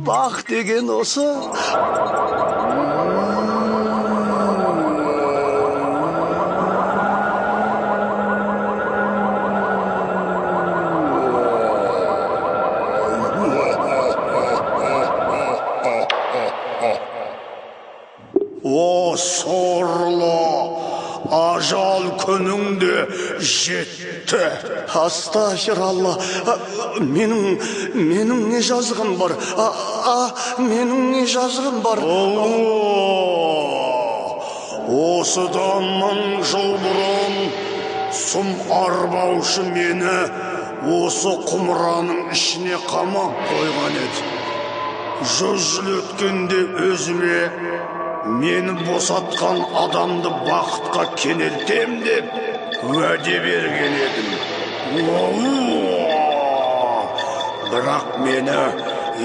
Бақ деген осы. О, сорлы, ажал күнің де жетті. Астағфиралла. Менің не жазғым бар? Менің не жазғым бар? Осыдан 1000 жыл бұрын сұм арбаушы мені осы құмыраның ішіне қамап қойған еді. 100 жыл өткенде өзіме мені босатқан адамды бақытқа кенелтем деп уәде берген едім. Бірақ мені